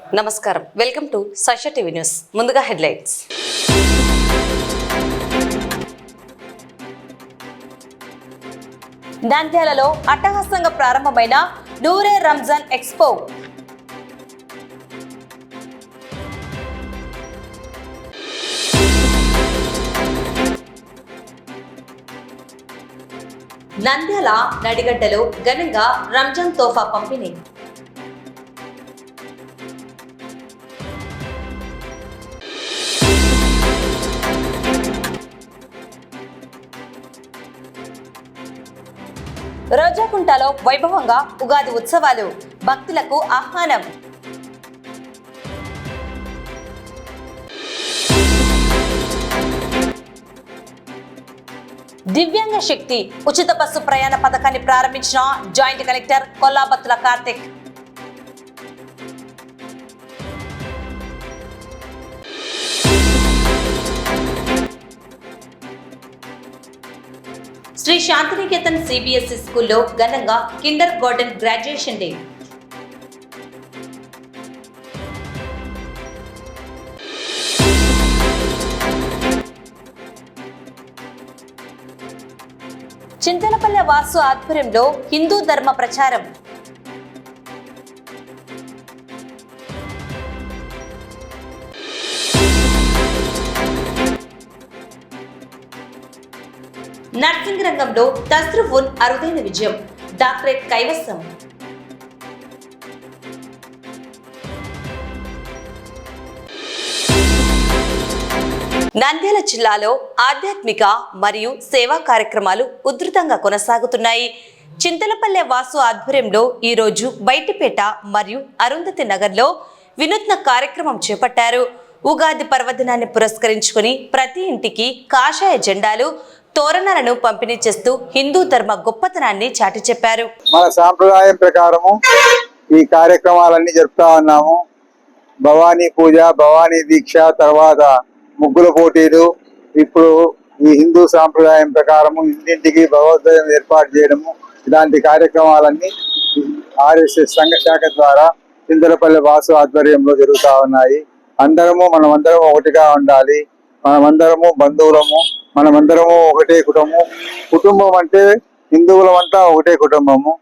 నమస్కారం, welcome to Sakshi TV news. ముందుగా headlines. నంద్యాలలో అట్టహాసంగా ప్రారంభమైన నూరే రంజాన్ ఎక్స్పో. నంద్యాల నడిగడ్డలో ఘనంగా రంజాన్ తోఫా పంపిణీ. రోజాకుంటలో వైభవంగా ఉగాది ఉత్సవాలు, భక్తులకు ఆహ్వానం. దివ్యాంగ శక్తి ఉచిత బస్సు ప్రయాణ పథకాన్ని ప్రారంభించిన joint collector Kollabathula Karthik. Shri Santiniketan CBSE స్కూల్లో ఘనంగా kindergarten graduation day. Chintalapalle Vasu ఆధ్వర్యంలో హిందూ ధర్మ ప్రచారం. నర్సింగ్ రంగంలో తస్రుఫున్ అరుదైన విజయం, డాక్టరేట్ కైవసం. నంద్యాల జిల్లాలో ఆధ్యాత్మిక మరియు సేవా కార్యక్రమాలు ఉధృతంగా కొనసాగుతున్నాయి. చింతలపల్లె వాసు ఆధ్వర్యంలో ఈరోజు బైటిపేట మరియు అరుంధతి నగర్లో వినూత్న కార్యక్రమం చేపట్టారు. ఉగాది పర్వదినాన్ని పురస్కరించుకుని ప్రతి ఇంటికి కాషాయ జెండాలు, తోరణాలను పంపిణీ చేస్తూ హిందూ ధర్మ గొప్పతనాన్ని చాటి చెప్పారు. మన సాంప్రదాయం ప్రకారము ఈ కార్యక్రమాలన్నీ జరుపుతా ఉన్నాము. భవానీ పూజ, భవానీ దీక్ష, తర్వాత ముగ్గుల పోటీలు. ఇప్పుడు ఈ హిందూ సాంప్రదాయం ప్రకారము ఇంటింటికి భగవద్గీతం ఏర్పాటు చేయడము, ఇలాంటి కార్యక్రమాలన్నీ ఆర్ఎస్ఎస్ సంఘ శాఖ ద్వారా చింతలపల్లి వాసు ఆధ్వర్యంలో జరుగుతూ ఉన్నాయి. మనమందరము ఒకటిగా ఉండాలి. మనమందరము బంధువులము, మనమందరము ఒకటే కుటుంబం అంటే హిందువులమంతా ఒకటే కుటుంబము.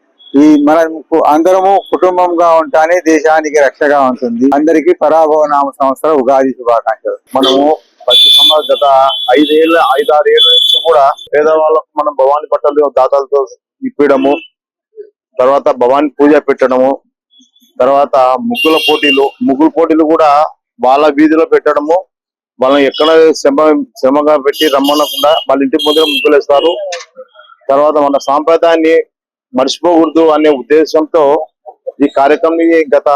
అందరము కుటుంబంగా ఉంటానే దేశానికి రక్షగా ఉంటుంది. అందరికీ పరాభవ నామ సంవత్సర ఉగాది శుభాకాంక్షలు. మనము ప్రతి సంవత్సరం గత 5-6 ఏళ్ళ నుంచి కూడా పేదవాళ్ళకు మనం భవానీ బట్టలు దాతలతో ఇప్పడము, తర్వాత భవానీ పూజ పెట్టడము, తర్వాత ముగ్గుల పోటీలు కూడా వాళ్ళ వీధిలో పెట్టడము. వాళ్ళని ఎక్కడ శ్రమగా పెట్టి రమ్మనకుండా వాళ్ళ ఇంటి ముందర ముగ్గులు వేస్తారు. తర్వాత మన సాంప్రదాయాన్ని మర్చిపోకూడదు అనే ఉద్దేశంతో ఈ కార్యక్రమం గత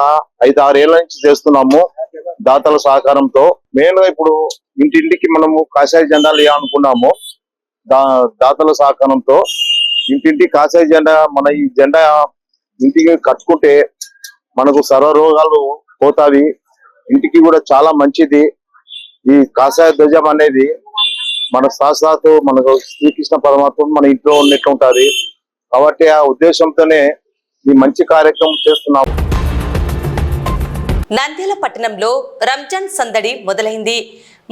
5-6 ఏళ్ల నుంచి చేస్తున్నాము దాతల సహకారంతో. మెయిన్ గా ఇప్పుడు ఇంటింటికి మనము కాషాయ జెండాలు వేయాలనుకున్నాము. దాతల సహకారంతో ఇంటింటి కాషాయ జెండా, మన ఈ జెండా ఇంటికి కట్టుకుంటే మనకు సర్వ రోగాలు పోతావి. ఇంటికి కూడా చాలా మంచిది. ఈ కాషాయ ధ్వజం అనేది మన సాక్షాత్తు మనకు శ్రీకృష్ణ పరమాత్మ మన ఇంట్లో ఉన్నట్టు ఉంటుంది. కాబట్టి ఆ ఉద్దేశంతోనే ఈ మంచి కార్యక్రమం చేస్తున్నాం. నంద్యాల పట్టణంలో రంజాన్ సందడి మొదలైంది.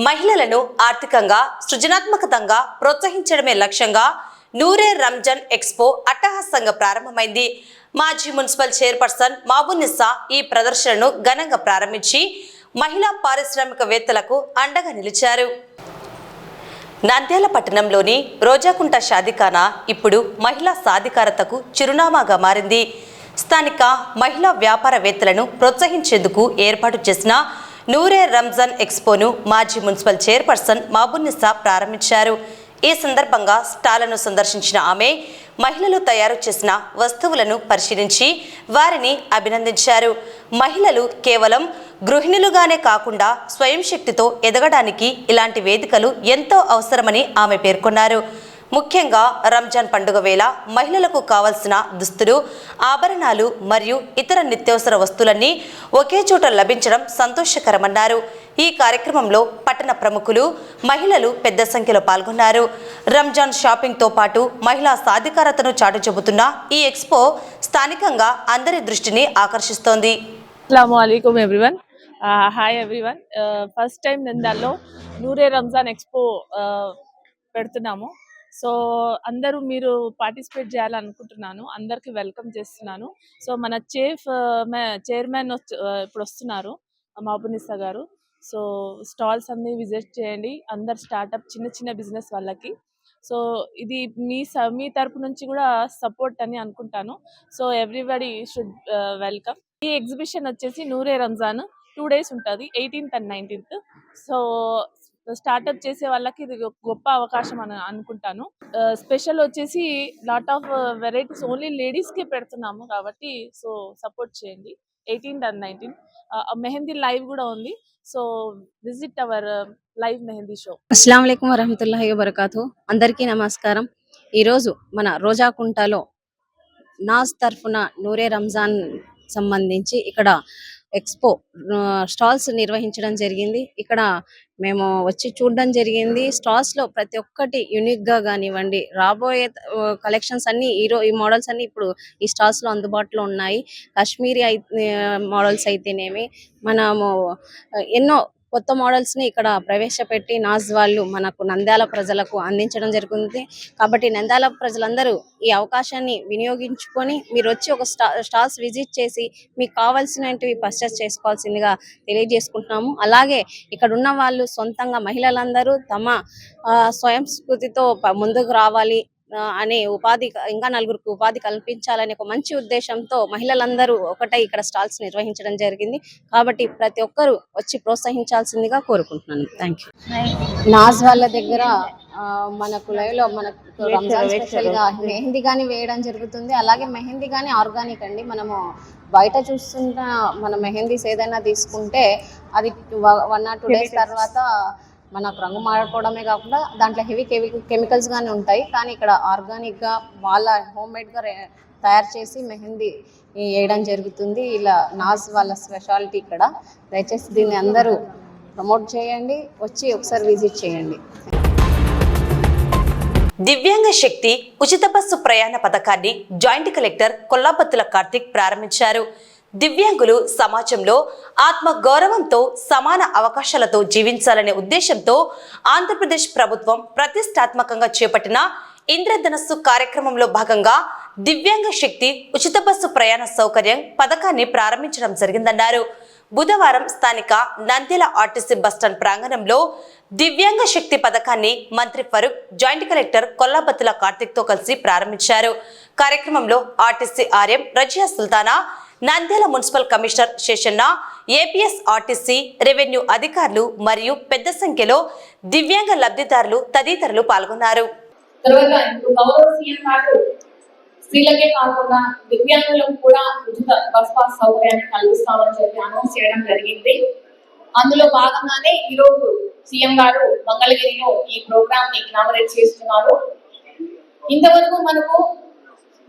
మహిళలను ఆర్థికంగా సృజనాత్మకంగా ప్రోత్సహించడమే లక్ష్యంగా నూరే రంజాన్ ఎక్స్పో అట్టహాసంగా ప్రారంభమైంది. మాజీ మున్సిపల్ చైర్పర్సన్ మహబూనిసా ఈ ప్రదర్శనను ఘనంగా ప్రారంభించి మహిళా పారిశ్రామికవేత్తలకు అండగా నిలిచారు. నంద్యాల పట్టణంలోని రోజాకుంట షాదిఖానా ఇప్పుడు మహిళా సాధికారతకు చిరునామాగా మారింది. స్థానిక మహిళా వ్యాపారవేత్తలను ప్రోత్సహించేందుకు ఏర్పాటు చేసిన నూరే రంజాన్ ఎక్స్పోను మాజీ మున్సిపల్ చైర్పర్సన్ మహబూనిసా ప్రారంభించారు. ఈ సందర్భంగా స్టాళ్లను సందర్శించిన ఆమె మహిళలు తయారు చేసిన వస్తువులను పరిశీలించి వారిని అభినందించారు. మహిళలు కేవలం గృహిణులుగానే కాకుండా స్వయం శక్తితో ఎదగడానికి ఇలాంటి వేదికలు ఎంతో అవసరమని ఆమె పేర్కొన్నారు. ముఖ్యంగా రంజాన్ పండుగ వేళ మహిళలకు కావలసిన దుస్తులు, ఆభరణాలు మరియు ఇతర నిత్యావసర వస్తువులన్నీ ఒకే చోట లభించడం సంతోషకరమన్నారు. ఈ కార్యక్రమంలో పట్టణ ప్రముఖులు, మహిళలు పెద్ద సంఖ్యలో పాల్గొన్నారు. రంజాన్ షాపింగ్ తో పాటు మహిళా సాధికారతను చాటు చెబుతున్న ఈ ఎక్స్పో స్థానికంగా అందరి దృష్టిని ఆకర్షిస్తోంది. Assalamualaikum everyone. Hi everyone. First time నంద్యాలలో నూరే రంజాన్ ఎక్స్పో పెడుతున్నాము. సో అందరూ మీరు పార్టిసిపేట్ చేయాలనుకుంటున్నాను. అందరికి వెల్కమ్ చేస్తున్నాను. సో మన చైర్మన్ ఇప్పుడు వస్తున్నారు, మహబూనిసా గారు. సో స్టాల్స్ అన్ని విజిట్ చేయండి. అందరు స్టార్ట్అప్ చిన్న చిన్న బిజినెస్ వాళ్ళకి. సో ఇది మీ తరపు నుంచి కూడా సపోర్ట్ అని అనుకుంటాను. So everybody should welcome. ఈ ఎగ్జిబిషన్ వచ్చేసి నూరే రంజాన్ 2 days ఉంటుంది, 18th and 19th. So startup చేసే వాళ్ళకి ఇది గొప్ప అవకాశం అని అనుకుంటాను. స్పెషల్ వచ్చేసి లాట్ ఆఫ్ వెరైటీస్ ఓన్లీ లేడీస్కే పెడుతున్నాము కాబట్టి సో సపోర్ట్ చేయండి. 18th and 19th mehndi live కూడా ఉంది. So visit our live mehndi show. అస్సలం వాలేకుమ్ వరహమతుల్లాహి వబరకాతు. అందరికీ నమస్కారం. ఈరోజు మన రోజాకుంటలో నాజ్ తరఫున నూరే రంజాన్ సంబంధించి ఇక్కడ ఎక్స్పో స్టాల్స్ నిర్వహించడం జరిగింది. ఇక్కడ మేము వచ్చి చూడడం జరిగింది. స్టాల్స్ లో ప్రతి ఒక్కటి యూనిక్ గా కానివ్వండి, రాబోయే కలెక్షన్స్ అన్ని ఈ మోడల్స్ అన్ని ఇప్పుడు ఈ స్టాల్స్ లో అందుబాటులో ఉన్నాయి. కాశ్మీరీ మోడల్స్ అయితేనేమి, మనము ఎన్నో కొత్త మోడల్స్ ని ఇక్కడ ప్రవేశపెట్టి నాజ్ వాళ్ళు మనకు నంద్యాల ప్రజలకు అందించడం జరుగుతుంది. కాబట్టి నంద్యాల ప్రజలందరూ ఈ అవకాశాన్ని వినియోగించుకొని మీరు వచ్చి ఒక స్టాల్స్ విజిట్ చేసి మీకు కావాల్సినవి పర్చేస్ చేసుకోవాల్సిందిగా తెలియజేసుకుంటున్నాము. అలాగే ఇక్కడ ఉన్న వాళ్ళు సొంతంగా మహిళలందరూ తమ స్వయం స్ఫూర్తితో ముందుకు రావాలి అనే ఇంకా నలుగురికి ఉపాధి కల్పించాలనే ఒక మంచి ఉద్దేశంతో మహిళలందరూ ఒకటై ఇక్కడ స్టాల్స్ నిర్వహించడం జరిగింది. కాబట్టి ప్రతి ఒక్కరూ వచ్చి ప్రోత్సహించాల్సిందిగా కోరుకుంటున్నాను. Thank you. నాజ్ వాళ్ళ దగ్గర మనకు లైవ్ లో మనకు రంజాన్ స్పెషల్ గా మెహందీ గానీ వేయడం జరుగుతుంది. అలాగే మెహందీ గానీ ఆర్గానిక్ అండి. మనము బయట చూస్తున్న మన మెహందీస్ ఏదైనా తీసుకుంటే అది 1 or 2 days తర్వాత మనకు రంగు మారిపోవడమే కాకుండా దాంట్లో హెవీ కెమికల్స్ గానే ఉంటాయి. కానీ ఇక్కడ ఆర్గానిక్ గా వాళ్ళ హోమ్ మేడ్ గా తయారు చేసి మెహందీ వేయడం జరుగుతుంది. ఇలా నాజ్ వాళ్ళ స్పెషాలిటీ ఇక్కడ. దయచేసి దీన్ని అందరూ ప్రమోట్ చేయండి, వచ్చి ఒకసారి విజిట్ చేయండి. దివ్యాంగ శక్తి ఉచిత బస్సు ప్రయాణ పథకాన్ని జాయింట్ కలెక్టర్ కొల్లాపత్తుల కార్తిక్ ప్రారంభించారు. దివ్యాంగులు సమాజంలో ఆత్మ గౌరవంతో సమాన అవకాశాలతో జీవించాలనే ఉద్దేశంతో ఆంధ్రప్రదేశ్ ప్రభుత్వం ప్రతిష్టాత్మకంగా చేపట్టిన ఇంద్రధనస్సు కార్యక్రమంలో భాగంగా దివ్యాంగ శక్తి ఉచిత బస్సు ప్రయాణ సౌకర్యం పథకాన్ని ప్రారంభించడం జరిగిందన్నారు. బుధవారం స్థానిక నంద్యాల ఆర్టీసీ బస్టాండ్ ప్రాంగణంలో దివ్యాంగ శక్తి పథకాన్ని మంత్రి ఫరూక్ జాయింట్ కలెక్టర్ కొల్లాపత్తుల కార్తిక్ తో కలిసి ప్రారంభించారు. కార్యక్రమంలో RTC RM Razia Sultana, Nandyal municipal commissioner Seshanna, APS RTC revenue అధికారులు మరియు పెద్ద సంఖ్యలో దివ్యాంగ లబ్ధిదారులు తదితరులు పాల్గొన్నారు. స్త్రీలకే కాకుండా దివ్యాంగులకు కూడా ఉచిత బస్ పాస్ సౌకర్యాన్ని కల్పిస్తామని చెప్పి అనౌన్స్ చేయడం జరిగింది. అందులో భాగంగానే ఈరోజు సీఎం గారు మంగళగిరిలో ఈ ప్రోగ్రామ్ ని ఇనామరేట్ చేస్తున్నారు. ఇంతవరకు మనకు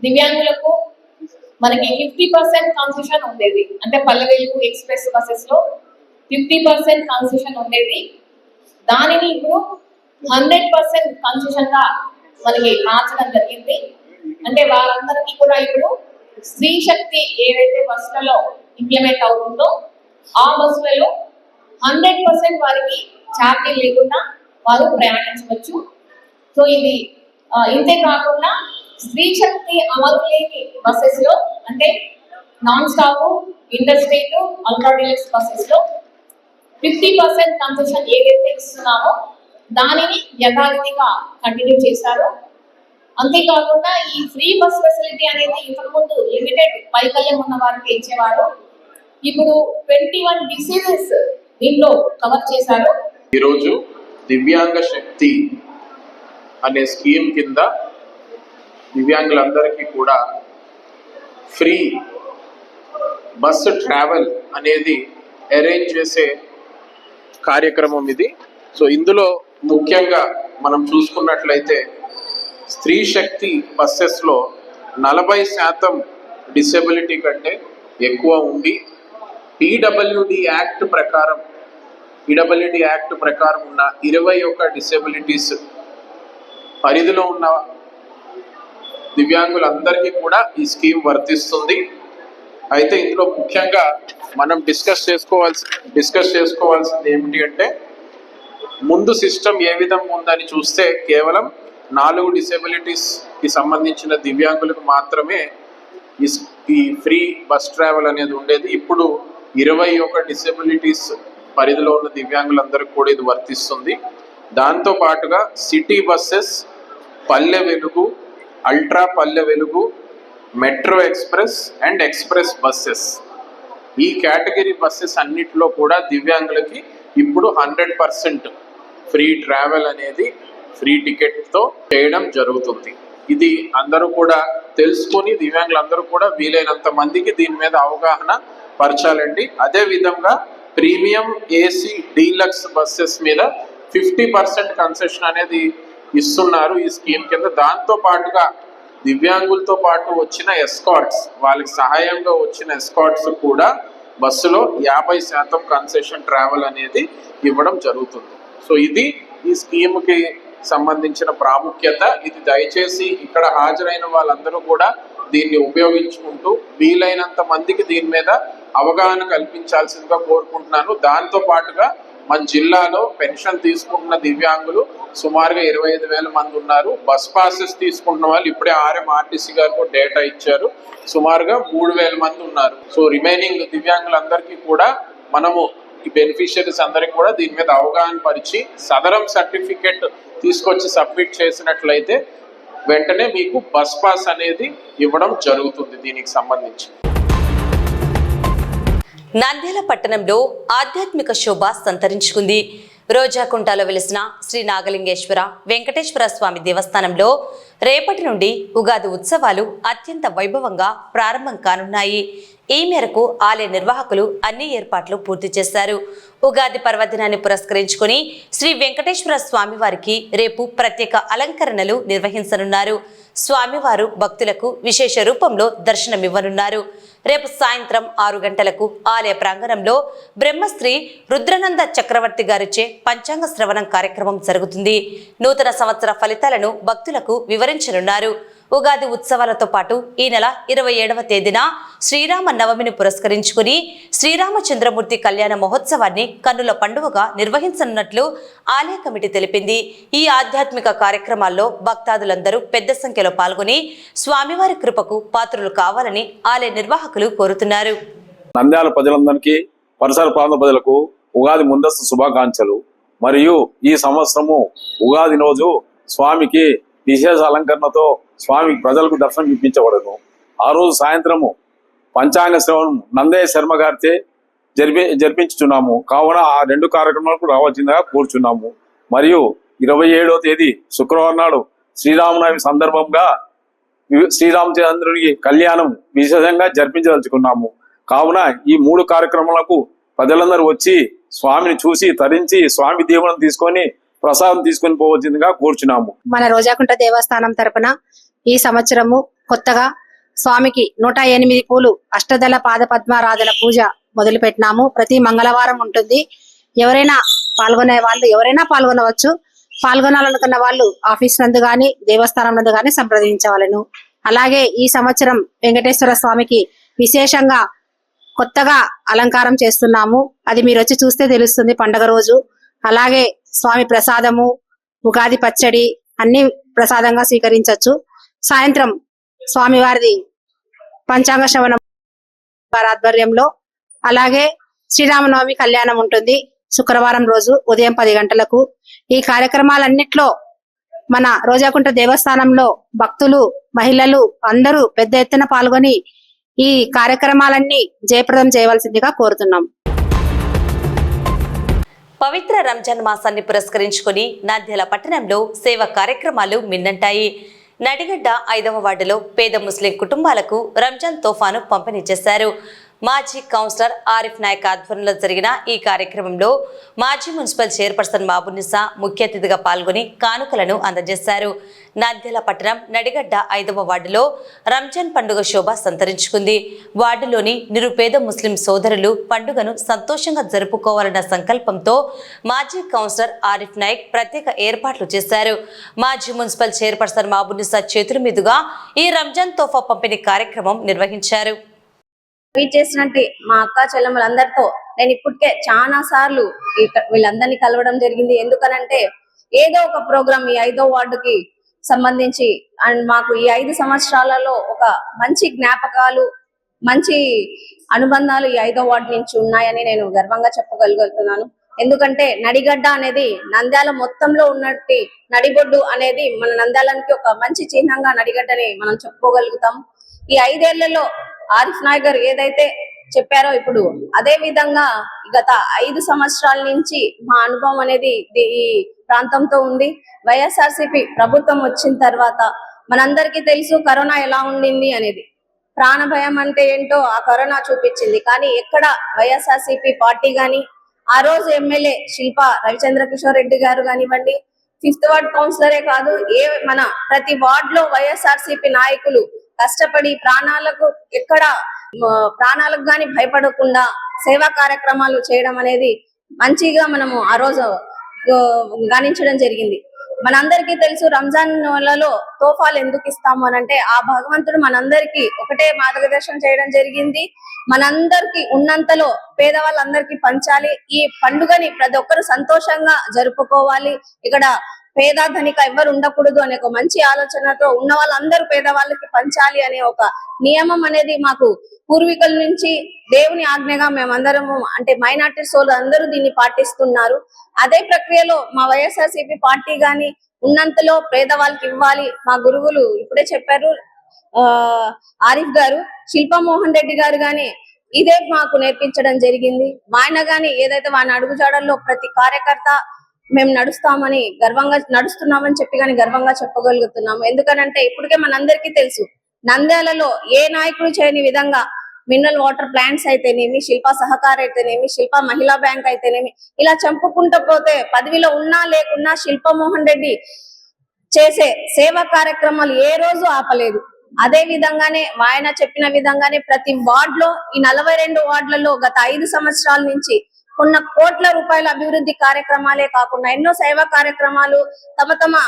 దివ్యాంగులకు మనకి 50% కన్సెషన్ ఉండేది. అంటే పల్లెవేలు ఎక్స్ప్రెస్ బస్సెస్ లో 50% కన్సెషన్ ఉండేది. దానిని ఇప్పుడు 100% కన్సెషన్ గా మనకి మార్చడం జరిగింది. అంటే వారందరికీ కూడా ఇప్పుడు స్త్రీ శక్తి ఏవైతే బస్సులలో ఇంప్లిమెంట్ అవుతుందో ఆ బస్సులలో 100% వారికి ఛార్జీలు లేకుండా వారు ప్రయాణించవచ్చు. సో ఇది ఇంతే కాకుండా స్త్రీ శక్తి అమలు లేని బస్సెస్ లో అంటే non stop, inter state, ultra deluxe buses లో 50% కన్సెషన్ ఏదైతే ఇస్తున్నామో దానిని యథావిధిగా కంటిన్యూ చేశారు. అంతేకాకుండా ఈ ఫ్రీ బస్ ఫెసిలిటీ అనేది ఇంతకుముందు లిమిటెడ్ వైకల్యం ఉన్న వారికి ఇచ్చేవారు. ఇప్పుడు 21 డిసీజెస్ దీంట్లో కవర్ చేశారు. ఈరోజు దివ్యాంగ శక్తి అనే స్కీమ్ కింద దివ్యాంగులందరికీ కూడా ఫ్రీ బస్సు ట్రావెల్ అనేది అరేంజ్ చేసే కార్యక్రమం ఇది. సో ఇందులో ముఖ్యంగా మనం చూసుకున్నట్లయితే స్త్రీ శక్తి బస్సెస్లో 40% డిసెబిలిటీ కంటే ఎక్కువ ఉండి పీడబ్ల్యూడి యాక్ట్ ప్రకారం ఉన్న 21 డిసెబిలిటీస్ పరిధిలో ఉన్న దివ్యాంగులందరికీ కూడా ఈ స్కీమ్ వర్తిస్తుంది. అయితే ఇందులో ముఖ్యంగా మనం డిస్కస్ చేసుకోవాల్సింది ఏమిటి అంటే, ముందు సిస్టమ్ ఏ విధంగా ఉందని చూస్తే కేవలం 4 డిసేబిలిటీస్కి సంబంధించిన దివ్యాంగులకు మాత్రమే ఈ ఫ్రీ బస్ ట్రావెల్ అనేది ఉండేది. ఇప్పుడు 21 డిసేబిలిటీస్ పరిధిలో ఉన్న దివ్యాంగులందరికీ కూడా ఇది వర్తిస్తుంది. దాంతో పాటుగా city buses, Palle Velugu, ultra Palle Velugu, metro express and express buses, ఈ కేటగిరీ బస్సెస్ అన్నిటిలో కూడా దివ్యాంగులకి ఇప్పుడు 100% ఫ్రీ ట్రావెల్ అనేది ఫ్రీ టికెట్తో చేయడం జరుగుతుంది. ఇది అందరూ కూడా తెలుసుకొని దివ్యాంగులందరూ కూడా వీలైనంత మందికి దీని మీద అవగాహన పరచాలండి. అదే విధంగా ప్రీమియం ఏసీ డీలక్స్ బస్సెస్ మీద 50% కన్సెషన్ అనేది ఇస్తున్నారు ఈ స్కీమ్ కింద. దాంతో పాటుగా దివ్యాంగులతో పాటు వచ్చిన ఎస్కాట్స్, వాళ్ళకి సహాయంగా వచ్చిన ఎస్కాట్స్ కూడా బస్సులో 50% కన్సెషన్ ట్రావెల్ అనేది ఇవ్వడం జరుగుతుంది. సో ఇది ఈ స్కీమ్కి సంబంధించిన ప్రాముఖ్యత. ఇది దయచేసి ఇక్కడ హాజరైన వాళ్ళందరూ కూడా దీన్ని ఉపయోగించుకుంటూ వీలైనంత మందికి దీని మీద అవగాహన కల్పించాల్సిందిగా కోరుకుంటున్నాను. దాంతో పాటుగా మన జిల్లాలో పెన్షన్ తీసుకుంటున్న దివ్యాంగులు సుమారుగా 25,000 మంది ఉన్నారు. బస్ పాసెస్ తీసుకుంటున్న వాళ్ళు ఇప్పుడే ఆర్ఎంఆర్టీసీ గారు డేటా ఇచ్చారు, సుమారుగా 3,000 మంది ఉన్నారు. సో రిమైనింగ్ దివ్యాంగులందరికీ కూడా మనము ఈ బెనిఫిషియరీస్ అందరికీ కూడా దీని మీద అవగాహన పరిచి సదరం సర్టిఫికెట్ తీసుకొచ్చి సబ్మిట్ చేసినట్లయితే వెంటనే మీకు బస్ పాస్ అనేది ఇవ్వడం జరుగుతుంది. దీనికి సంబంధించి నంద్యాల పట్టణంలో ఆధ్యాత్మిక శోభ సంతరించుకుంది. రోజాకుంటలో వెలిసిన శ్రీ నాగలింగేశ్వర వెంకటేశ్వర స్వామి దేవస్థానంలో రేపటి నుండి ఉగాది ఉత్సవాలు అత్యంత వైభవంగా ప్రారంభం కానున్నాయి. ఈ మేరకు ఆలయ నిర్వాహకులు అన్ని ఏర్పాట్లు పూర్తి చేశారు. ఉగాది పర్వదినాన్ని పురస్కరించుకుని శ్రీ వెంకటేశ్వర స్వామి వారికి రేపు ప్రత్యేక అలంకరణలు నిర్వహించనున్నారు. స్వామివారు భక్తులకు విశేష రూపంలో దర్శనమివ్వనున్నారు. రేపు సాయంత్రం 6 గంటలకు ఆలయ ప్రాంగణంలో బ్రహ్మశ్రీ రుద్రనంద చక్రవర్తి గారిచే పంచాంగ శ్రవణం కార్యక్రమం జరుగుతుంది. నూతన సంవత్సర ఫలితాలను భక్తులకు వివరించనున్నారు. ఉగాది ఉత్సవాలతో పాటు ఈ నెల 27వ తేదీన శ్రీరామ నవమిని పురస్కరించుకుని శ్రీరామచంద్రమూర్తి కళ్యాణ మహోత్సవాన్ని కన్నుల పండుగగా నిర్వహించనున్నట్లు ఆలయ కమిటీ తెలిపింది. ఈ ఆధ్యాత్మిక కార్యక్రమాల్లో భక్తాదులందరూ పెద్ద సంఖ్యలో పాల్గొని స్వామివారి కృపకు పాత్రులు కావాలని ఆలయ నిర్వాహకులు కోరుతున్నారు. నంద్యాల ప్రజలందరికీ, పరిసర ప్రాంత ప్రజలకు ఉగాది ముందస్తు శుభాకాంక్షలు. మరియు ఈ సంవత్సరము ఉగాది రోజు స్వామికి విశేష అలంకరణతో స్వామి ప్రజలకు దర్శనం ఇప్పించబడను. ఆ రోజు సాయంత్రము పంచాంగ శ్రవణం నందయ్య శర్మ గారిచే జరిపించుచున్నాము. కావున ఆ 2 కార్యక్రమాలకు రావాల్సిందిగా కోరుచున్నాము. మరియు 27వ తేదీ శుక్రవారం నాడు శ్రీరామనవమి సందర్భంగా శ్రీరామచంద్రునికి కళ్యాణం విశేషంగా జరిపించదలుచుకున్నాము. కావున ఈ 3 కార్యక్రమాలకు ప్రజలందరూ వచ్చి స్వామిని చూసి తరించి స్వామి దీవెనను తీసుకొని ప్రసాదం తీసుకొని పోవచ్చిందిగా కోరుచున్నాము. మన రోజాకుంట దేవస్థానం తరపున ఈ సంవత్సరము కొత్తగా స్వామికి 108 పూలు అష్టదళ పాద పద్మారాధన పూజ మొదలు పెట్టినాము. ప్రతి మంగళవారం ఉంటుంది. ఎవరైనా పాల్గొనవచ్చు. పాల్గొనాలనుకున్న వాళ్ళు ఆఫీస్ నందు గాని దేవస్థానం నందు గాని సంప్రదించవలను. అలాగే ఈ సంవత్సరం వెంకటేశ్వర స్వామికి విశేషంగా కొత్తగా అలంకారం చేస్తున్నాము. అది మీరు వచ్చి చూస్తే తెలుస్తుంది పండగ రోజు. అలాగే స్వామి ప్రసాదము, ఉగాది పచ్చడి అన్ని ప్రసాదంగా స్వీకరించవచ్చు. సాయంత్రం స్వామివారిది పంచాంగ శ్రవణం వారి ఆధ్వర్యంలో. అలాగే శ్రీరామనవమి కళ్యాణం ఉంటుంది శుక్రవారం రోజు ఉదయం 10 గంటలకు. ఈ కార్యక్రమాలన్నిట్లో మన రోజాకుంట దేవస్థానంలో భక్తులు, మహిళలు అందరూ పెద్ద ఎత్తున పాల్గొని ఈ కార్యక్రమాలన్నీ జయప్రదం చేయవలసిందిగా కోరుతున్నాం. పవిత్ర రంజాన్ మాసాన్ని పురస్కరించుకుని నంద్యాల పట్టణంలో సేవా కార్యక్రమాలు మిన్నంటాయి. నడిగడ్డ 5వ వార్డులో పేద ముస్లిం కుటుంబాలకు రంజాన్ తోఫాను పంపిణీ చేశారు. మాజీ కౌన్సిలర్ ఆరిఫ్ నాయక్ ఆధ్వర్యంలో జరిగిన ఈ కార్యక్రమంలో మాజీ మున్సిపల్ చైర్పర్సన్ మాబునిసా ముఖ్య అతిథిగా పాల్గొని కానుకలను అందజేశారు. నంద్యాల పట్టణం నడిగడ్డ 5వ వార్డులో రంజాన్ పండుగ శోభ సంతరించుకుంది. వార్డులోని నిరుపేద ముస్లిం సోదరులు పండుగను సంతోషంగా జరుపుకోవాలన్న సంకల్పంతో మాజీ కౌన్సిలర్ ఆరిఫ్ నాయక్ ప్రత్యేక ఏర్పాట్లు చేశారు. మాజీ మున్సిపల్ చైర్పర్సన్ మాబునిసా చేతుల మీదుగా ఈ రంజాన్ తోఫా పంపిణీ కార్యక్రమం నిర్వహించారు. చేసినట్టు మా అక్క చెల్లెమ్మలందరితో నేను ఇప్పటికే చాలా సార్లు వీళ్ళందరినీ కలవడం జరిగింది. ఎందుకనంటే ఏదో ఒక ప్రోగ్రామ్ ఈ 5వ వార్డుకి సంబంధించి అండ్ మాకు ఈ 5 సంవత్సరాలలో ఒక మంచి జ్ఞాపకాలు, మంచి అనుబంధాలు ఈ 5వ వార్డు నుంచి ఉన్నాయని నేను గర్వంగా చెప్పగలుగుతున్నాను. ఎందుకంటే నడిగడ్డ అనేది నంద్యాల మొత్తంలో ఉన్నట్టు నడిబొడ్డు అనేది మన నంద్యాలకి ఒక మంచి చిహ్నంగా నడిగడ్డని మనం చెప్పుకోగలుగుతాం. ఈ 5 ఏళ్లలో ఆరిఫ్ నాయక్ గారు ఏదైతే చెప్పారో ఇప్పుడు అదే విధంగా గత 5 సంవత్సరాల నుంచి మా అనుభవం అనేది ఈ ప్రాంతంతో ఉంది. వైఎస్ఆర్సీపీ ప్రభుత్వం వచ్చిన తర్వాత మనందరికీ తెలుసు కరోనా ఎలా ఉండింది అనేది. ప్రాణ భయం అంటే ఏంటో ఆ కరోనా చూపించింది. కానీ ఎక్కడ వైఎస్ఆర్సీపీ పార్టీ గాని, ఆ రోజు ఎమ్మెల్యే శిల్ప రవిచంద్ర కిషోర్ రెడ్డి గారు కానివ్వండి, 5th వార్డ్ కౌన్సిలరే కాదు, మన ప్రతి వార్డ్ లో వైఎస్ఆర్సీపీ నాయకులు కష్టపడి ప్రాణాలకు గాని భయపడకుండా సేవా కార్యక్రమాలు చేయడం అనేది మంచిగా మనము ఆ రోజు గణించడం జరిగింది. మనందరికీ తెలుసు రంజాన్ నెలలో తోఫాలు ఎందుకు ఇస్తాము అని అంటే ఆ భగవంతుడు మనందరికీ ఒకటే మార్గదర్శనం చేయడం జరిగింది. మనందరికి ఉన్నంతలో పేదవాళ్ళందరికీ పంచాలి. ఈ పండుగని ప్రతి ఒక్కరు సంతోషంగా జరుపుకోవాలి. ఇక్కడ పేద ధనిక ఎవరు ఉండకూడదు అనే ఒక మంచి ఆలోచనతో ఉన్న వాళ్ళందరూ పేదవాళ్ళకి పంచాలి అనే ఒక నియమం అనేది మాకు పూర్వీకుల నుంచి దేవుని ఆజ్ఞగా మేమందరము అంటే మైనార్టీ సోలు అందరూ దీన్ని పాటిస్తున్నారు. అదే ప్రక్రియలో మా వైఎస్ఆర్సీపీ పార్టీ గాని ఉన్నంతలో పేదవాళ్ళకి ఇవ్వాలి. మా గురువులు ఇప్పుడే చెప్పారు ఆరిఫ్ గారు, శిల్పా మోహన్ రెడ్డి గారు గాని ఇదే మాకు నేర్పించడం జరిగింది. ఆయన గాని ఏదైతే వాని అడుగుజాడల్లో ప్రతి కార్యకర్త మేము నడుస్తున్నామని చెప్పి కానీ గర్వంగా చెప్పగలుగుతున్నాము. ఎందుకనంటే ఇప్పటికే మనందరికీ తెలుసు నంద్యాలలో ఏ నాయకుడు చేయని విధంగా మినరల్ వాటర్ ప్లాంట్స్ అయితేనేమి, శిల్పా సహకార్ అయితేనేమి, శిల్పా మహిళా బ్యాంక్ అయితేనేమి, ఇలా చంపుకుంటూ పోతే పదవిలో ఉన్నా లేకున్నా శిల్పా మోహన్ రెడ్డి చేసే సేవా కార్యక్రమాలు ఏ రోజు ఆపలేదు. అదే విధంగానే ఆయన చెప్పిన విధంగానే ప్రతి వార్డ్ లో ఈ 42 వార్డులలో గత 5 సంవత్సరాల నుంచి కొన్ని కోట్ల రూపాయల అభివృద్ధి కార్యక్రమాలే కాకుండా ఎన్నో సేవా కార్యక్రమాలు తమ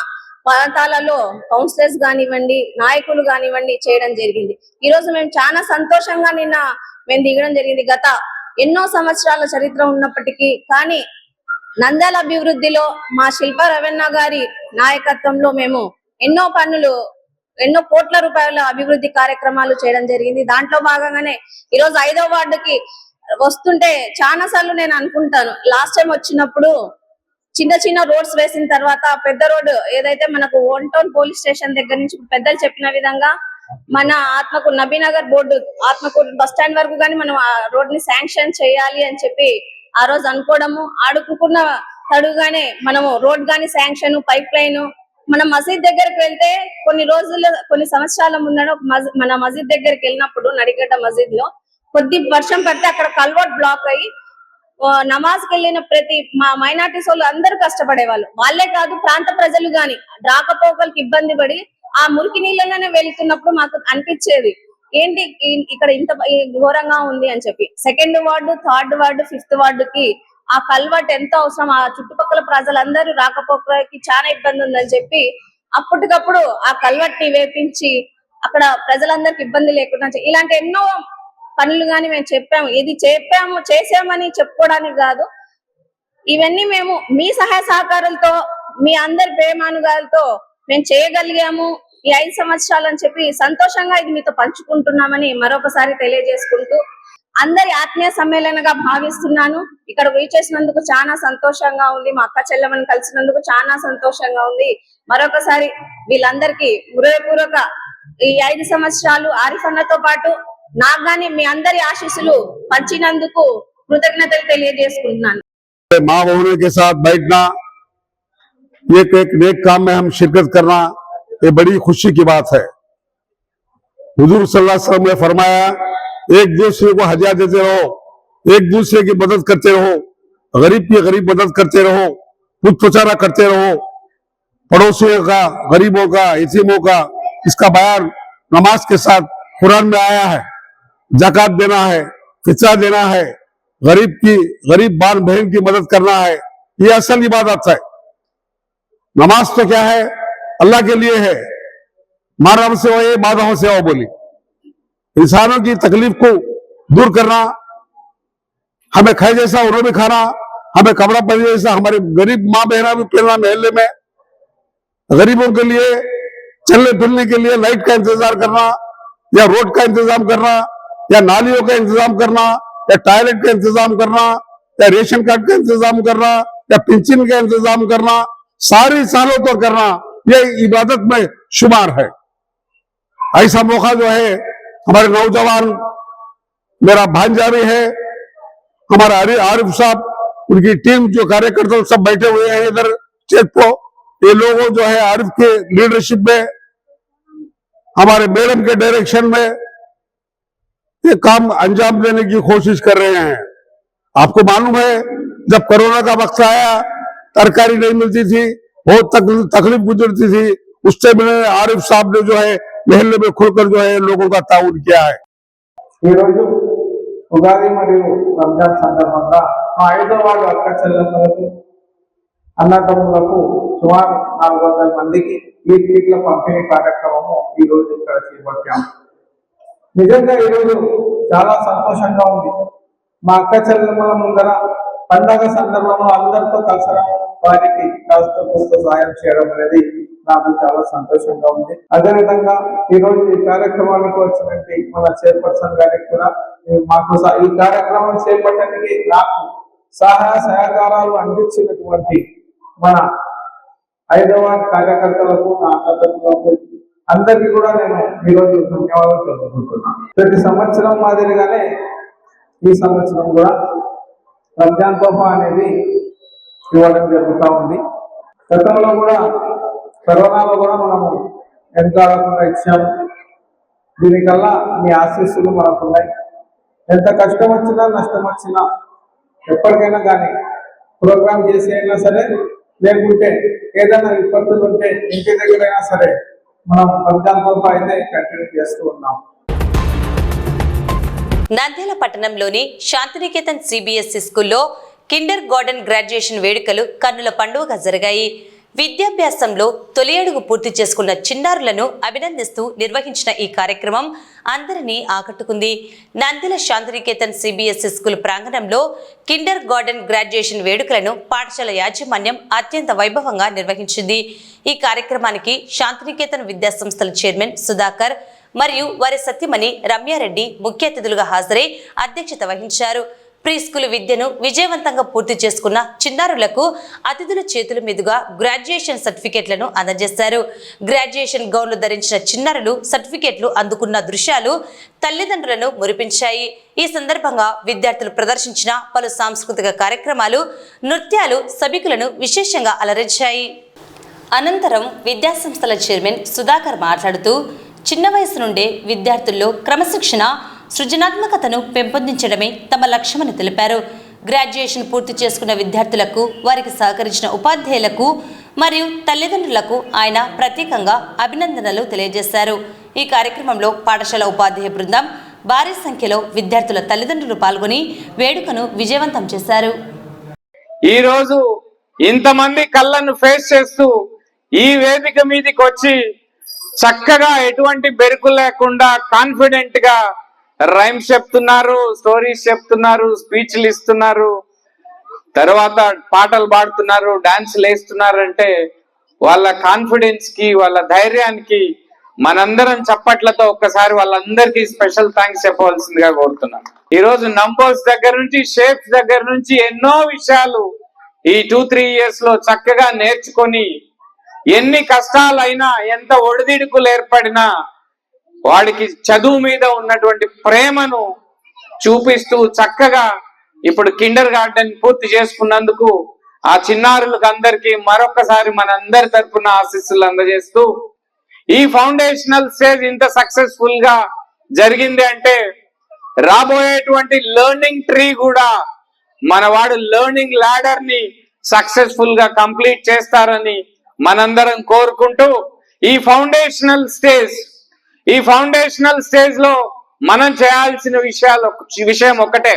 ప్రాంతాలలో కౌన్సిలర్స్ కానివ్వండి, నాయకులు కానివ్వండి చేయడం జరిగింది. ఈ రోజు మేము చాలా సంతోషంగా మేము దిగడం జరిగింది. గత ఎన్నో సంవత్సరాల చరిత్ర ఉన్నప్పటికీ కానీ నంద్యాల అభివృద్ధిలో మా శిల్పా రవణ గారి నాయకత్వంలో మేము ఎన్నో కోట్ల రూపాయల అభివృద్ధి కార్యక్రమాలు చేయడం జరిగింది. దాంట్లో భాగంగానే ఈ రోజు 5వ వార్డుకి వస్తుంటే చాలా సార్లు నేను అనుకుంటాను, లాస్ట్ టైం వచ్చినప్పుడు చిన్న రోడ్స్ వేసిన తర్వాత పెద్ద రోడ్డు ఏదైతే మనకు 1 టౌన్ పోలీస్ స్టేషన్ దగ్గర నుంచి పెద్దలు చెప్పిన విధంగా మన Atmakur Nabinagar board Atmakur bus stand వరకు కానీ మనం ఆ రోడ్ ని శాంక్షన్ చేయాలి అని చెప్పి ఆ రోజు అనుకోవడము, ఆడుకున్న తడుగానే మనము రోడ్ గాని శాంక్షన్, పైప్ లైన్, మన మసీద్ దగ్గరికి వెళ్తే కొన్ని సంవత్సరాల ముందర మన మసీద్ దగ్గరికి వెళ్ళినప్పుడు నడిగడ్డ మసీద్ లో కొద్ది వర్షం పడితే అక్కడ కల్వర్ట్ బ్లాక్ అయ్యి నమాజ్ కి వెళ్ళిన ప్రతి మా మైనార్టీ సోళ్ళు అందరూ కష్టపడేవాళ్ళు. వాళ్ళే కాదు ప్రాంత ప్రజలు గాని రాకపోకలకు ఇబ్బంది పడి ఆ మురికి నీళ్ళలోనే వెళ్తున్నప్పుడు మాకు అనిపించేది ఏంటి ఇక్కడ ఇంత ఘోరంగా ఉంది అని చెప్పి. 2nd ward, 3rd ward, 5th వార్డుకి ఆ కల్వర్ట్ ఎంతో అవసరం. ఆ చుట్టుపక్కల ప్రజలందరూ రాకపోకలకి చాలా ఇబ్బంది ఉందని చెప్పి అప్పటికప్పుడు ఆ కల్వర్ట్ ని వేపించి అక్కడ ప్రజలందరికి ఇబ్బంది లేకుండా ఇలాంటి ఎన్నో పనులు గాని మేము చేసామని చెప్పుకోవడానికి కాదు, ఇవన్నీ మేము మీ సహాయ సహకారాలతో మీ అందరి ప్రేమానుగాలతో మేము చేయగలిగాము ఈ 5 సంవత్సరాలు అని చెప్పి సంతోషంగా ఇది మీతో పంచుకుంటున్నామని మరొకసారి తెలియజేసుకుంటూ అందరి ఆత్మీయ సమ్మేళనగా భావిస్తున్నాను. ఇక్కడ చేసినందుకు చాలా సంతోషంగా ఉంది. మా అక్క చెల్లెమని కలిసినందుకు చాలా సంతోషంగా ఉంది. మరొకసారి వీళ్ళందరికీ హృదయపూర్వక ఈ 5 సంవత్సరాలు ఆరిఫ్ అన్నతో పాటు నాకు గాని మీ అందరి ఆశీస్సులు పంచినందుకు కృతజ్ఞతలు తెలియజేసుకుంటున్నాను. माँ बहनों के साथ बैठना, ये एक नेक काम में हम शिरकत करना, ये बड़ी खुशी की बात है। हुजूर सल्लल्लाहु अलैहि वसल्लम ने फरमाया, एक दूसरे को हदिया देते रहो, एक दूसरे की मदद करते रहो, गरीब की गरीब मदद करते रहो, खुद प्रचारा करते रहो, पड़ोसियों का, गरीबों का, यतीमों का। इसका बयान नमाज के साथ कुरान में आया है। ज़कात देना है, फितरा देना है, गरीब बान बहन की मदद करना है, ये असल इबादत है। नमाज तो क्या है, अल्लाह के लिए है। मानव से हो, माधव से हो बोली। इंसानों की तकलीफ को दूर करना, हमें खाए जैसा उन्हें भी खाना, हमें कपड़ा पहने जैसा हमारी गरीब माँ बहना भी पहनना महल्ले में, गरीबों के लिए चलने फिरने के लिए लाइट का इंतजार करना, या रोड का इंतजाम करना, या नालियों का इंतजाम करना, या टॉयलेट का इंतजाम करना, या रेशन कार्ड का इंतजाम करना, या पेंशन का इंतजाम करना, सारी सालों तो करना, ये इबादत में शुमार है। ऐसा मौका जो है हमारे नौजवान, मेरा भांजा भी है, हमारा आरिफ साहब, उनकी टीम जो कार्यकर्ता सब बैठे हुए हैं इधर चेक को, ये लोगों जो है आरिफ के लीडरशिप में, हमारे मैडम के डायरेक्शन में ये काम अंजाम देने की कोशिश कर रहे हैं। आपको मालूम है जब कोरोना का वक्त आया, तरकारी नहीं मिलती थी, बहुत तकलीफ गुजरती थी, उस टाइम आरिफ साहब ने जो है महल्ले में खुलकर जो है लोगों का ताउन किया है। ఉగాది మరియు రంజాన్ సందర్భంగా మా 5వ వార్డు అక్క చెల్లెమ్మలకు అన్నదమ్ములకు సుమారు 400 మందికి ఈ కిట్ల పంపిణీ కార్యక్రమము ఈ రోజు ఇక్కడ చేపట్టాము. నిజంగా ఈ రోజు చాలా సంతోషంగా ఉంది. మా అక్క చెల్లెమ్మల ముందర పండగ సందర్భంలో అందరితో కలసడం, వారికి కాస్త సాయం చేయడం అనేది నాకు చాలా సంతోషంగా ఉంది. అదేవిధంగా ఈ రోజు ఈ కార్యక్రమానికి వచ్చినట్టు మన చైర్పర్సన్ గారికి కూడా మాకు ఈ కార్యక్రమం చేపట్టడానికి నాకు సహాయ సహకారాలు అందించినటువంటి మన 5వ కార్యకర్తలకు, నా అన్నదమ్ములకు అందరికీ కూడా నేను ఈరోజు ధన్యవాదాలు తెలుపుకుంటున్నాను. ప్రతి సంవత్సరం మాదిరిగానే ఈ సంవత్సరం కూడా రంజాన్ తోఫా అనేది ఇవ్వడం జరుగుతూ ఉంది. గతంలో కూడా కరోనాలో కూడా మనము వెనకాడకుండా ఇచ్చాము. దీనికల్లా మీ ఆశీస్సులు మనకున్నాయి. ఎంత కష్టం వచ్చినా నష్టం వచ్చినా ఎప్పటికైనా కానీ ప్రోగ్రామ్ చేసి అయినా సరే, లేకుంటే ఏదైనా విపత్తులు ఉంటే ఇంటి దగ్గరైనా సరే మనం రంజాన్ తోఫా అయితే కంటిన్యూ చేస్తూ ఉన్నాం. నంద్యాల పట్టణంలోని శాంతినికేతన్ సిబిఎస్ఈ స్కూల్లో కిండర్ గార్డెన్ గ్రాడ్యుయేషన్ వేడుకలు కన్నుల పండుగగా జరిగాయి. విద్యాభ్యాసంలో తొలి అడుగు పూర్తి చేసుకున్న చిన్నారులను అభినందిస్తూ నిర్వహించిన ఈ కార్యక్రమం అందరినీ ఆకట్టుకుంది. నంద్యాల శాంతినికేతన్ సిబిఎస్ఈ స్కూల్ ప్రాంగణంలో కిండర్ గార్డెన్ గ్రాడ్యుయేషన్ వేడుకలను పాఠశాల యాజమాన్యం అత్యంత వైభవంగా నిర్వహించింది. ఈ కార్యక్రమానికి శాంతినికేతన్ విద్యాసంస్థల చైర్మన్ సుధాకర్ మరియు వారి సత్యమణి రమ్యారెడ్డి ముఖ్య అతిథులుగా హాజరై అధ్యక్షత వహించారు. ప్రీ స్కూల్ విద్యను విజయవంతంగా పూర్తి చేసుకున్న చిన్నారులకు అతిథుల చేతుల మీదుగా గ్రాడ్యుయేషన్ సర్టిఫికెట్లను అందజేశారు. గ్రాడ్యుయేషన్ గౌన్లు ధరించిన చిన్నారులు సర్టిఫికెట్లు అందుకున్న దృశ్యాలు తల్లిదండ్రులను మురిపించాయి. ఈ సందర్భంగా విద్యార్థులు ప్రదర్శించిన పలు సాంస్కృతిక కార్యక్రమాలు, నృత్యాలు సభికులను విశేషంగా అలరించాయి. అనంతరం విద్యాసంస్థల చైర్మన్ సుధాకర్ మాట్లాడుతూ, చిన్న వయసు నుండే విద్యార్థుల్లో క్రమశిక్షణ, సృజనాత్మకతను పెంపొందించడమే తమ లక్ష్యమని తెలిపారు. గ్రాడ్యుయేషన్ పూర్తి చేసుకున్న విద్యార్థులకు, వారికి సహకరించిన ఉపాధ్యాయులకు మరియు తల్లిదండ్రులకు ఆయన ప్రత్యేకంగా అభినందనలు తెలియజేశారు. ఈ కార్యక్రమంలో పాఠశాల ఉపాధ్యాయ బృందం, భారీ సంఖ్యలో విద్యార్థుల తల్లిదండ్రులు పాల్గొని వేడుకను విజయవంతం చేశారు. ఈరోజు ఇంతమంది కళ్ళను ఫేస్ చేస్తూ ఈ వేదిక మీదకి వచ్చి చక్కగా ఎటువంటి బెరుకు లేకుండా కాన్ఫిడెంట్ గా రైమ్స్ చెప్తున్నారు, స్టోరీస్ చెప్తున్నారు, స్పీచ్లు ఇస్తున్నారు, తర్వాత పాటలు పాడుతున్నారు, డాన్సులు వేస్తున్నారు. అంటే వాళ్ళ కాన్ఫిడెన్స్ కి, వాళ్ళ ధైర్యానికి మనందరం చప్పట్లతో ఒక్కసారి వాళ్ళందరికీ స్పెషల్ థ్యాంక్స్ చెప్పవలసిందిగా కోరుతున్నాను. ఈ రోజు నంబర్స్ దగ్గర నుంచి, షేప్స్ దగ్గర నుంచి ఎన్నో విషయాలు ఈ 2-3 years లో చక్కగా నేర్చుకొని, ఎన్ని కష్టాలైనా, ఎంత ఒడిదిడుకులు ఏర్పడినా వాడికి చదువు మీద ఉన్నటువంటి ప్రేమను చూపిస్తూ చక్కగా ఇప్పుడు కిండర్ గార్డెన్ పూర్తి చేసుకున్నందుకు ఆ చిన్నారులకు అందరికీ మరొకసారి మనందరి తరఫున ఆశీస్సులు అందజేస్తూ, ఈ ఫౌండేషనల్ స్టేజ్ ఇంత సక్సెస్ఫుల్ గా జరిగింది అంటే రాబోయేటువంటి లెర్నింగ్ ట్రీ కూడా మనవాడు లెర్నింగ్ ల్యాడర్ ని సక్సెస్ఫుల్ గా కంప్లీట్ చేస్తారని మనందరం కోరుకుంటూ, ఈ ఫౌండేషనల్ స్టేజ్ లో మనం చేయాల్సిన విషయం ఒకటే.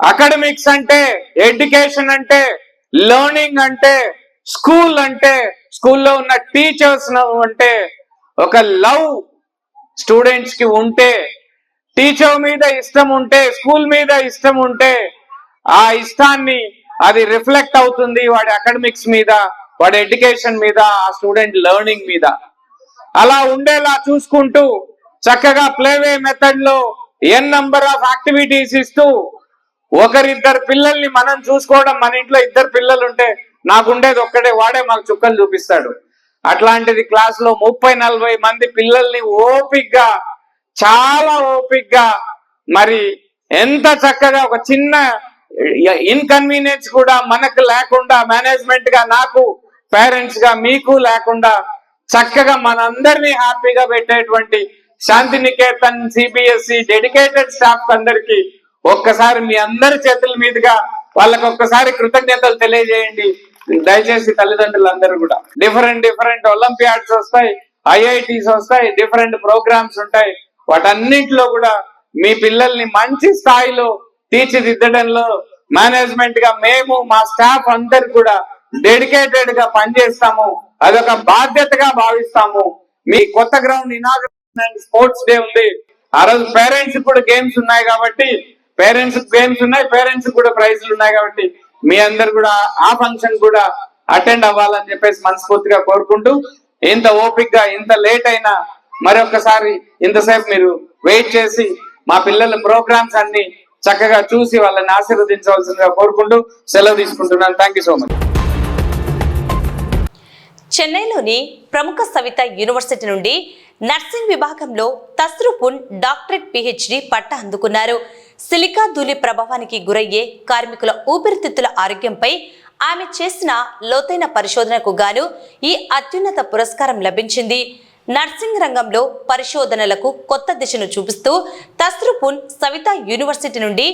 అకాడమిక్స్ అంటే, ఎడ్యుకేషన్ అంటే, లెర్నింగ్ అంటే, స్కూల్ అంటే, స్కూల్లో ఉన్న టీచర్స్ అంటే ఒక లవ్ స్టూడెంట్స్ కి ఉంటే టీచర్ మీద ఇష్టం ఉంటే, స్కూల్ మీద ఇష్టం ఉంటే ఆ ఇష్టాన్ని అది రిఫ్లెక్ట్ అవుతుంది వాడి అకాడమిక్స్ మీద, వాడి ఎడ్యుకేషన్ మీద, ఆ స్టూడెంట్ లెర్నింగ్ మీద. అలా ఉండేలా చూసుకుంటూ చక్కగా ప్లేవే మెథడ్ లో ఎన్ నంబర్ ఆఫ్ యాక్టివిటీస్ ఇస్తూ ఒకరిద్దరు పిల్లల్ని మనం చూసుకోవడం, మన ఇంట్లో ఇద్దరు పిల్లలు ఉంటే నాకుండేది ఒక్కడే, వాడే మాకు చుక్కలు చూపిస్తాడు. అట్లాంటిది క్లాస్ లో 30-40 మంది పిల్లల్ని ఓపిగ్గా, చాలా ఓపిగ్గా, మరి ఎంత చక్కగా ఒక చిన్న ఇన్కన్వీనియన్స్ కూడా మనకు లేకుండా, మేనేజ్మెంట్ గా నాకు, పేరెంట్స్ గా మీకు లేకుండా చక్కగా మనందరినీ హ్యాపీగా పెట్టేటువంటి శాంతినికేతన్ సిబిఎస్ఈ డెడికేటెడ్ స్టాఫ్ అందరికి ఒక్కసారి మీ అందరి చేతుల మీదుగా వాళ్ళకి ఒక్కసారి కృతజ్ఞతలు తెలియజేయండి దయచేసి. తల్లిదండ్రులందరూ కూడా డిఫరెంట్ ఒలింపియాడ్స్ వస్తాయి, ఐఐటీస్ వస్తాయి, డిఫరెంట్ ప్రోగ్రామ్స్ ఉంటాయి. వాటన్నింటిలో కూడా మీ పిల్లల్ని మంచి స్థాయిలో తీర్చిదిద్దడంలో మేనేజ్మెంట్ గా మేము, మా స్టాఫ్ అందరు కూడా డెడికేటెడ్ గా పనిచేస్తాము. అదొక బాధ్యతగా భావిస్తాము. మీ కొత్త గ్రౌండ్ ఇనాగ్రేషన్ స్పోర్ట్స్ డే ఉంది. ఆ రోజు పేరెంట్స్ కూడా గేమ్స్ ఉన్నాయి కాబట్టి, పేరెంట్స్ కూడా ప్రైజ్లు ఉన్నాయి కాబట్టి మీ అందరు కూడా ఆ ఫంక్షన్ కూడా అటెండ్ అవ్వాలని చెప్పేసి మనస్ఫూర్తిగా కోరుకుంటూ, ఇంత ఓపిక్గా ఇంత లేట్ అయినా మరొకసారి ఇంతసేపు మీరు వెయిట్ చేసి మా పిల్లల ప్రోగ్రామ్స్ అన్ని చక్కగా చూసి వాళ్ళని ఆశీర్వదించవలసిందిగా కోరుకుంటూ సెలవు తీసుకుంటున్నాను. Thank you so much. చెన్నైలోని ప్రముఖ సవిత యూనివర్సిటీ నుండి నర్సింగ్ విభాగంలో తస్రుపున్ డాక్టరేట్ పిహెచ్డి పట్టా అందుకున్నారు. సిలికా ధూళి ప్రభావానికి గురయ్యే కార్మికుల ఊపిరితిత్తుల ఆరోగ్యంపై ఆమె చేసిన లోతైన పరిశోధనకు గాను ఈ అత్యున్నత పురస్కారం లభించింది. నర్సింగ్ రంగంలో పరిశోధనలకు కొత్త దిశను చూపిస్తూ తస్రుపున్ సవిత యూనివర్సిటీ నుండి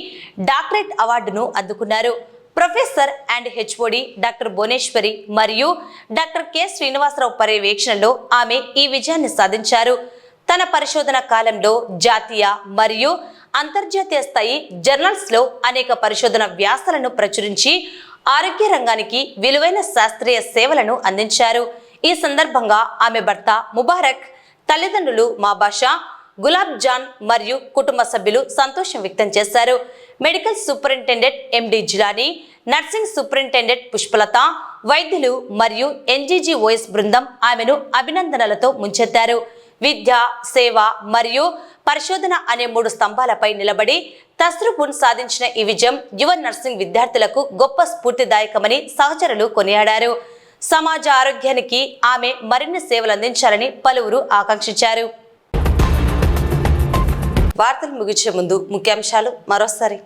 డాక్టరేట్ అవార్డును అందుకున్నారు. Professor and HOD doctor Bhuvaneshwari మరియు డాక్టర్ కె శ్రీనివాసరావు పర్యవేక్షణలో ఆమె ఈ విజయాన్ని సాధించారు. తన పరిశోధన కాలంలో జాతీయ మరియు అంతర్జాతీయ స్థాయి జర్నల్స్ లో అనేక పరిశోధన వ్యాసాలను ప్రచురించి ఆరోగ్య రంగానికి విలువైన శాస్త్రీయ సేవలను అందించారు. ఈ సందర్భంగా ఆమె భర్త ముబారక్, తల్లిదండ్రులు మాబాషా, గులాబ్ జాన్ మరియు కుటుంబ సభ్యులు సంతోషం వ్యక్తం చేశారు. మెడికల్ సూపరింటెండెంట్ ఎండి జిలానీ, నర్సింగ్ సూపరింటెండెంట్ పుష్పలత, వైద్యులు మరియు ఎన్జీజీఓఎస్ బృందం ఆమెను అభినందనలతో ముంచెత్తారు. విద్య, సేవ మరియు పరిశోధన అనే 3 స్తంభాలపై నిలబడి తస్రుపున్ సాధించిన ఈ విజయం యువ నర్సింగ్ విద్యార్థులకు గొప్ప స్ఫూర్తిదాయకమని సహచరులు కొనియాడారు. సమాజ ఆరోగ్యానికి ఆమె మరిన్ని సేవలు అందించాలని పలువురు ఆకాంక్షించారు. వార్తలు ముగించే ముందు ముఖ్యాంశాలు మరోసారి.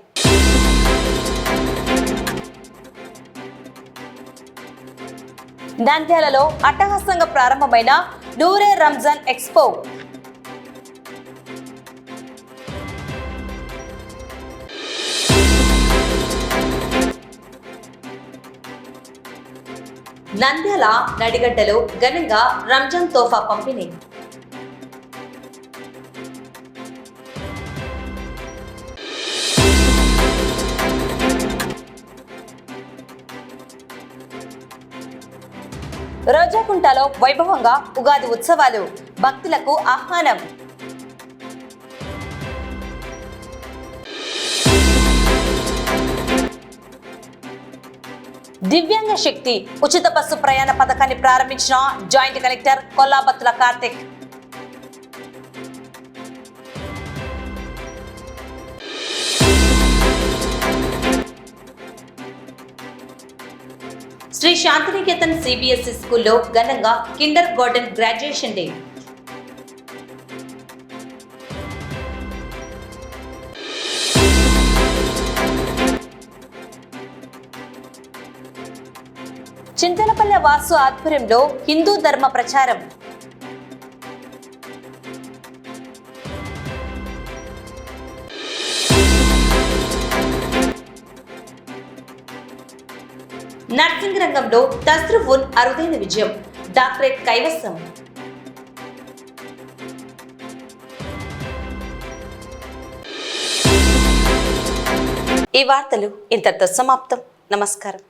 నంద్యాలలో అట్టహాసంగా ప్రారంభమైన నూరే రంజాన్ ఎక్స్పో. నంద్యాల నడిగడ్డలో ఘనంగా రంజాన్ తోఫా పంపిణీ. రోజాకుంటలో వైభవంగా ఉగాది ఉత్సవాలు, భక్తులకు ఆహ్వానం. దివ్యాంగ శక్తి ఉచిత బస్సు ప్రయాణ పథకాన్ని ప్రారంభించిన joint collector Kollabathula Karthik. Shri Santiniketan CBSE స్కూల్లో ఘనంగా kindergarten graduation day. Chintalapalle Vasu ఆధ్వర్యంలో హిందూ ధర్మ ప్రచారం. నర్సింగ్ రంగంలో తస్రుపున్ అరుదైన విజయం, డాక్టరేట్ కైవసం. ఈ వార్తలు ఇంతటితో సమాప్తం. నమస్కారం.